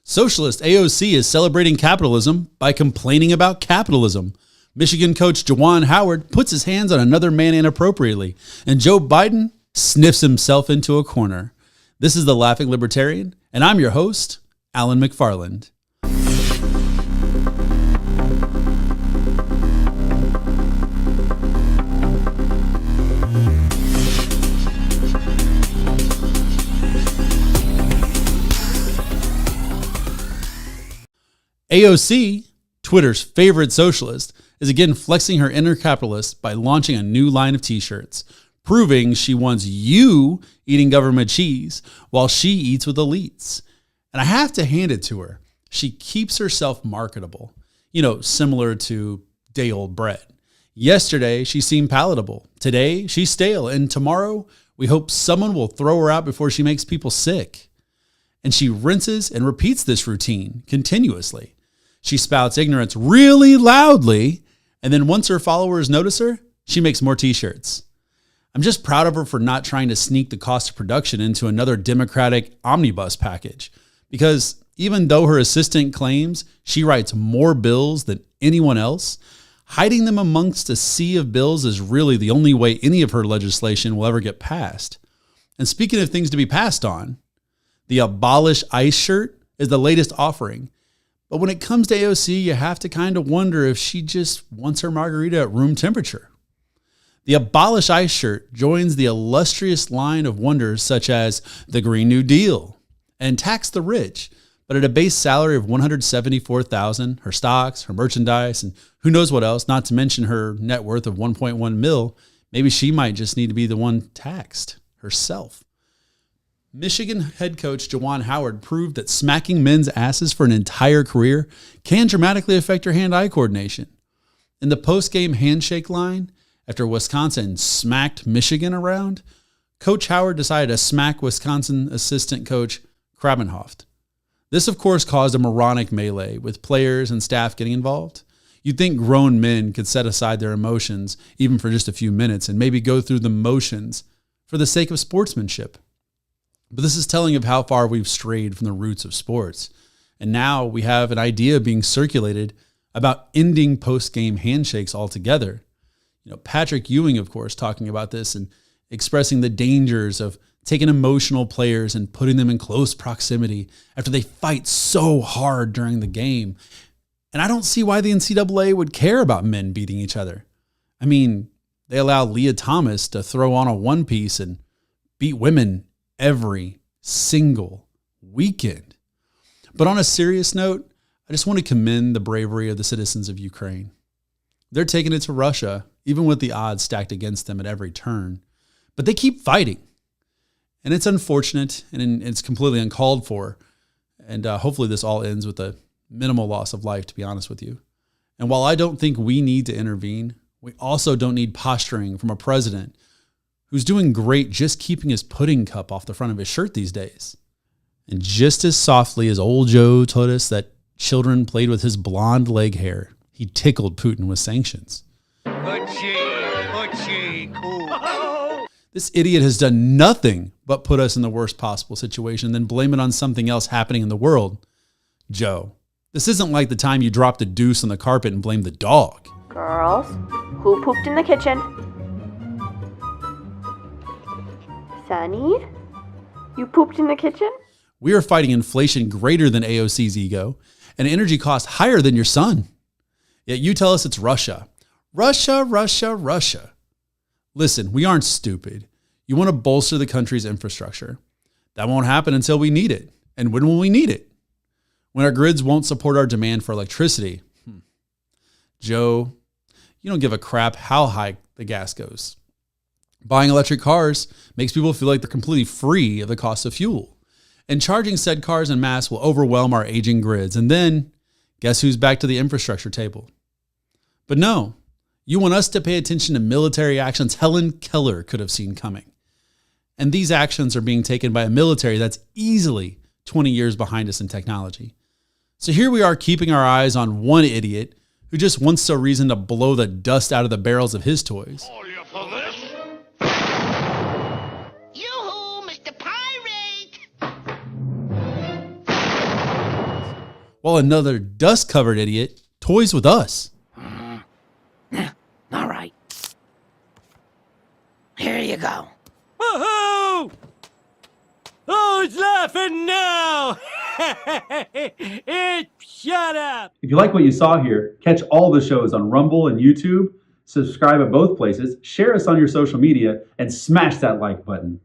Socialist AOC is celebrating capitalism by complaining about capitalism. Michigan coach Juwan Howard puts his hands on another man inappropriately, and Joe Biden sniffs himself into a corner. This is The Laughing Libertarian, and I'm your host, Alan McFarland. AOC, Twitter's favorite socialist, is again flexing her inner capitalist by launching a new line of t-shirts, proving she wants you eating government cheese while she eats with elites. And I have to hand it to her. She keeps herself marketable, similar to day-old bread. Yesterday, she seemed palatable. Today, she's stale. And tomorrow, we hope someone will throw her out before she makes people sick. And she rinses and repeats this routine continuously. She spouts ignorance really loudly, and then once her followers notice her, she makes more t-shirts. I'm just proud of her for not trying to sneak the cost of production into another Democratic omnibus package, because even though her assistant claims she writes more bills than anyone else, hiding them amongst a sea of bills is really the only way any of her legislation will ever get passed. And speaking of things to be passed on, the Abolish ICE shirt is the latest offering. But when it comes to AOC, you have to kind of wonder if she just wants her margarita at room temperature. The Abolish ICE shirt joins the illustrious line of wonders such as the Green New Deal and Tax the Rich, but at a base salary of $174,000, her stocks, her merchandise, and who knows what else, not to mention her net worth of 1.1 mil, maybe she might just need to be the one taxed herself. Michigan head coach Juwan Howard proved that smacking men's asses for an entire career can dramatically affect your hand-eye coordination. In the post-game handshake line, after Wisconsin smacked Michigan around, Coach Howard decided to smack Wisconsin assistant coach Krabenhoft. This, of course, caused a moronic melee with players and staff getting involved. You'd think grown men could set aside their emotions even for just a few minutes and maybe go through the motions for the sake of sportsmanship. But this is telling of how far we've strayed from the roots of sports. And now we have an idea being circulated about ending post-game handshakes altogether. Patrick Ewing, of course, talking about this and expressing the dangers of taking emotional players and putting them in close proximity after they fight so hard during the game. And I don't see why the NCAA would care about men beating each other. I mean, they allow Leah Thomas to throw on a one-piece and beat women every single weekend. But on a serious note, I just want to commend the bravery of the citizens of Ukraine. They're taking it to Russia, even with the odds stacked against them at every turn. But they keep fighting. And it's unfortunate and it's completely uncalled for. And hopefully this all ends with a minimal loss of life, to be honest with you. And while I don't think we need to intervene, we also don't need posturing from a president who's doing great just keeping his pudding cup off the front of his shirt these days. And just as softly as old Joe told us that children played with his blonde leg hair, he tickled Putin with sanctions. This idiot has done nothing but put us in the worst possible situation, then blame it on something else happening in the world. Joe, this isn't like the time you dropped a deuce on the carpet and blamed the dog. Girls, who pooped in the kitchen? Sonny, you pooped in the kitchen? We are fighting inflation greater than AOC's ego and energy costs higher than your son. Yet you tell us it's Russia. Russia. Listen, we aren't stupid. You want to bolster the country's infrastructure. That won't happen until we need it. And when will we need it? When our grids won't support our demand for electricity. Joe, you don't give a crap how high the gas goes. Buying electric cars makes people feel like they're completely free of the cost of fuel. And charging said cars en masse will overwhelm our aging grids. And then, guess who's back to the infrastructure table? But no, you want us to pay attention to military actions Helen Keller could have seen coming. And these actions are being taken by a military that's easily 20 years behind us in technology. So here we are keeping our eyes on one idiot who just wants a reason to blow the dust out of the barrels of his toys. All you for this? Yoo-hoo, Mr. Pirate! while another dust-covered idiot toys with us. All right. Here you go. Woohoo! Who's laughing now? Shut up! If you like what you saw here, catch all the shows on Rumble and YouTube, subscribe at both places, share us on your social media, and smash that like button.